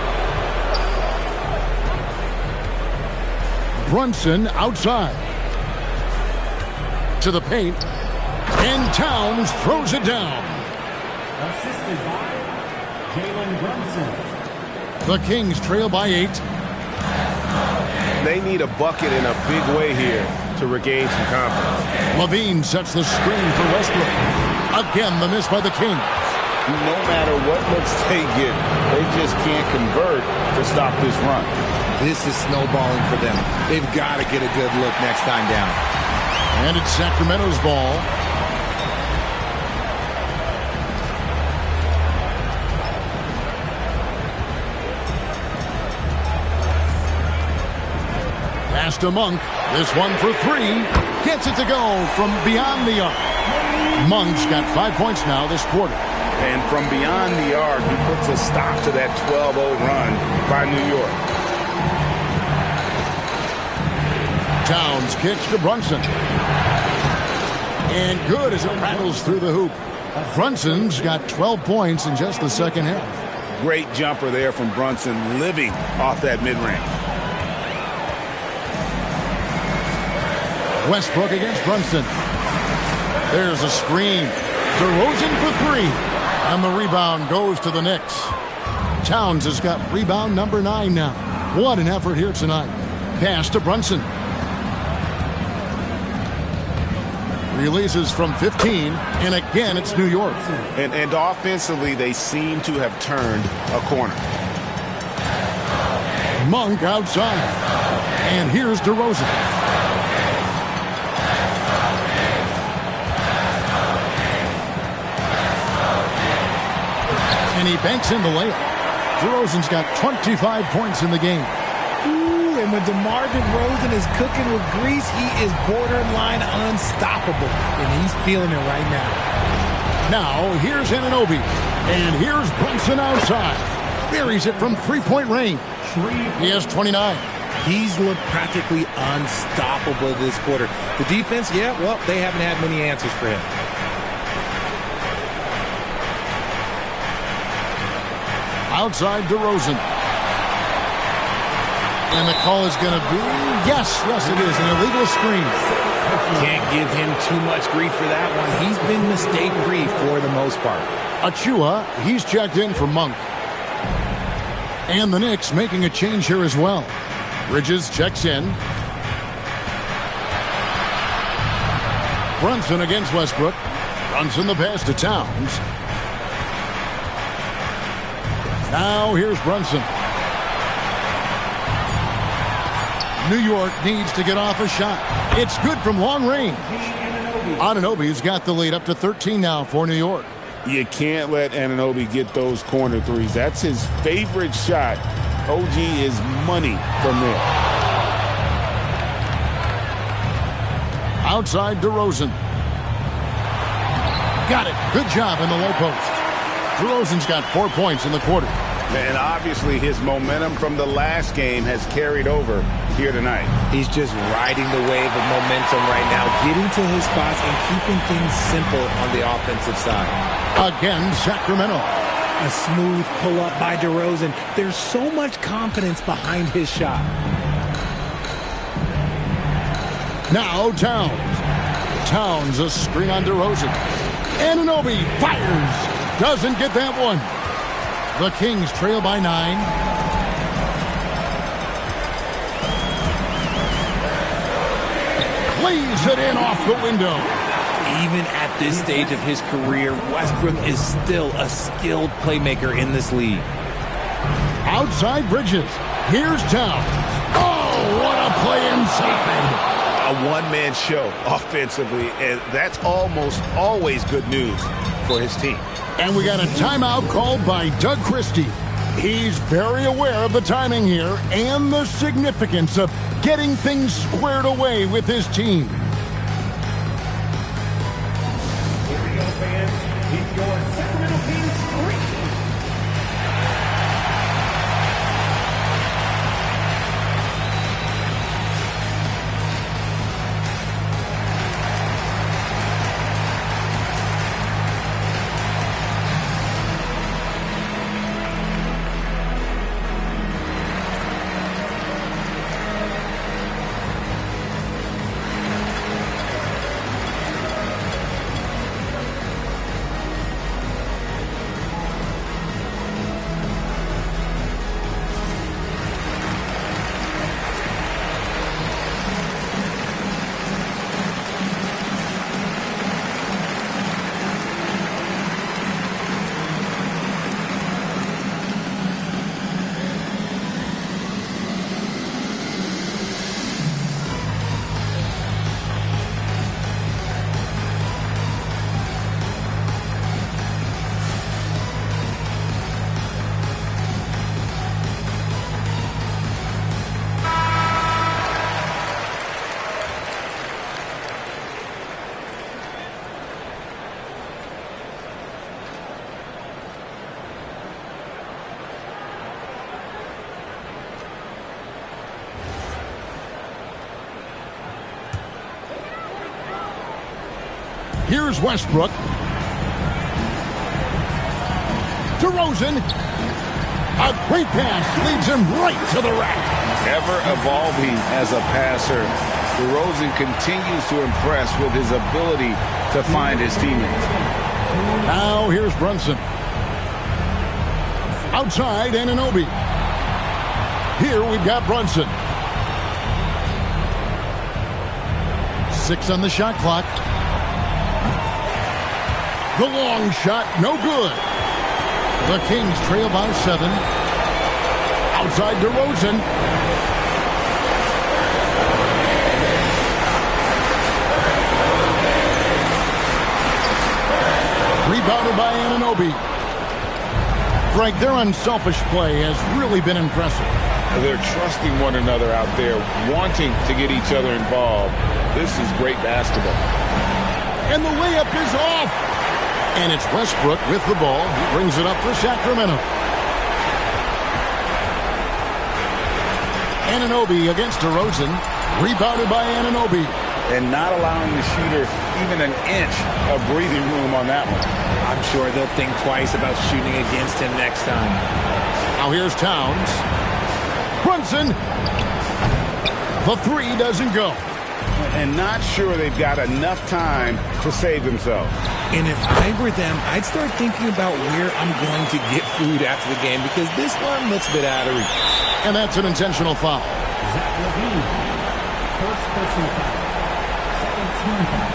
Brunson outside. To the paint. And Towns throws it down. Assisted by Jalen Brunson. The Kings trail by 8. They need a bucket in a big way here. to regain some confidence. Levine sets the screen for Westbrook. Again, the miss by the Kings. No matter what looks they get, they just can't convert to stop this run. This is snowballing for them. They've got to get a good look next time down. And it's Sacramento's ball. Pass to Monk. This one for three. Gets it to go from beyond the arc. Monk's got 5 points now this quarter. And from beyond the arc, he puts a stop to that 12-0 run by New York. Towns kicks to Brunson. And good as it rattles through the hoop. Brunson's got 12 points in just the second half. Great jumper there from Brunson, living off that mid-range. Westbrook against Brunson. There's a screen. DeRozan for three. And the rebound goes to the Knicks. Towns has got rebound number 9 now. What an effort here tonight. Pass to Brunson. Releases from 15, and again it's New York. And offensively, they seem to have turned a corner. Monk outside. And here's DeRozan. And he banks in the layup. DeRozan's got 25 points in the game. Ooh, and when DeMar DeRozan is cooking with grease, he is borderline unstoppable. And he's feeling it right now. Now, here's Anunoby. And here's Brunson outside. Buries it from three-point range. He has 29. He's looked practically unstoppable this quarter. The defense, yeah, well, they haven't had many answers for him. Outside DeRozan. And the call is going to be, yes, it is, an illegal screen. Can't give him too much grief for that one. He's been mistake-free for the most part. Achua, he's checked in for Monk. And the Knicks making a change here as well. Bridges checks in. Brunson against Westbrook. Brunson the pass to Towns. Now here's Brunson. New York needs to get off a shot. It's good from long range. Anunoby's got the lead up to 13 now for New York. You can't let Anunoby get those corner threes. That's his favorite shot. OG is money from there. Outside DeRozan. Got it. Good job in the low post. DeRozan's got 4 points in the quarter. And obviously his momentum from the last game has carried over here tonight. He's just riding the wave of momentum right now, getting to his spots and keeping things simple on the offensive side. Again, Sacramento. A smooth pull-up by DeRozan. There's so much confidence behind his shot. Now Towns. Towns, a screen on DeRozan. Anunoby fires. Doesn't get that one. The Kings trail by 9. Cleaves it in off the window. Even at this stage of his career, Westbrook is still a skilled playmaker in this league. Outside Bridges. Here's Towns. Oh, what a play inside. A one-man show offensively, and that's almost always good news for his team. And we got a timeout called by Doug Christie. He's very aware of the timing here and the significance of getting things squared away with his team. Here we go, fans. It's your Sacramento Kings 3. Here's Westbrook. DeRozan. A great pass leads him right to the rack. Ever evolving as a passer, DeRozan continues to impress with his ability to find his teammates. Now here's Brunson. Outside Anunoby. Here we've got Brunson. 6 on the shot clock. The long shot, no good. The Kings trail by 7. Outside DeRozan. Rebounded by Anunoby. Frank, their unselfish play has really been impressive. They're trusting one another out there, wanting to get each other involved. This is great basketball. And the layup is off. And it's Westbrook with the ball. He brings it up for Sacramento. Anunoby against DeRozan. Rebounded by Anunoby. And not allowing the shooter even an inch of breathing room on that one. I'm sure they'll think twice about shooting against him next time. Now here's Towns. Brunson. The 3 doesn't go. And not sure they've got enough time to save themselves. And if I were them, I'd start thinking about where I'm going to get food after the game because this one looks a bit out of reach. And that's an intentional foul. Zach LaVine. First personal foul. 17 foul.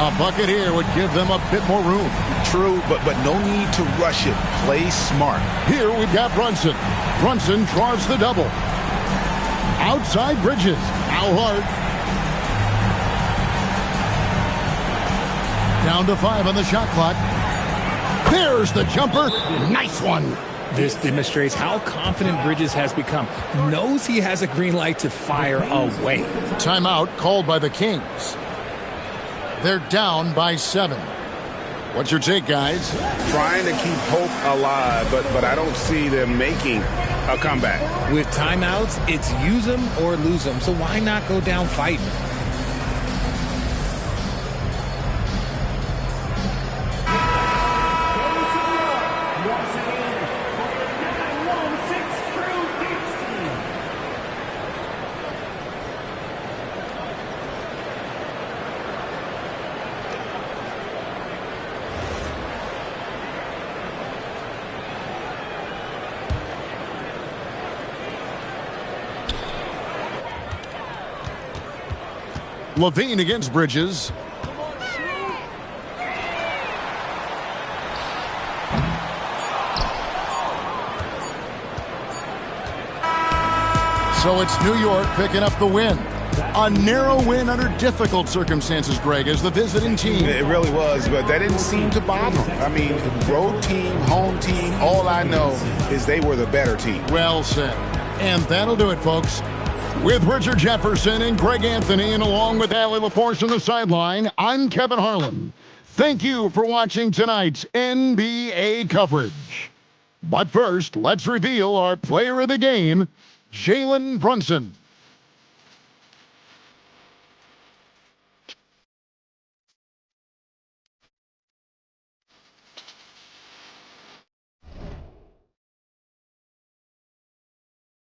A bucket here would give them a bit more room. True, but no need to rush it. Play smart. Here we've got Brunson. Brunson draws the double. Outside Bridges. Now Hart. Down to 5 on the shot clock. There's the jumper. Nice one. This demonstrates how confident Bridges has become. Knows he has a green light to fire away. Timeout called by the Kings. They're down by 7. What's your take, guys? Trying to keep hope alive, but I don't see them making a comeback. With timeouts, it's use them or lose them. So why not go down fighting? LaVine against Bridges. So it's New York picking up the win. A narrow win under difficult circumstances, Greg, as the visiting team. It really was, but that didn't seem to bother them. I mean, road team, home team, all I know is they were the better team. Well said. And that'll do it, folks. With Richard Jefferson and Greg Anthony, and along with Allie LaForce on the sideline, I'm Kevin Harlan. Thank you for watching tonight's NBA coverage. But first, let's reveal our player of the game, Jalen Brunson.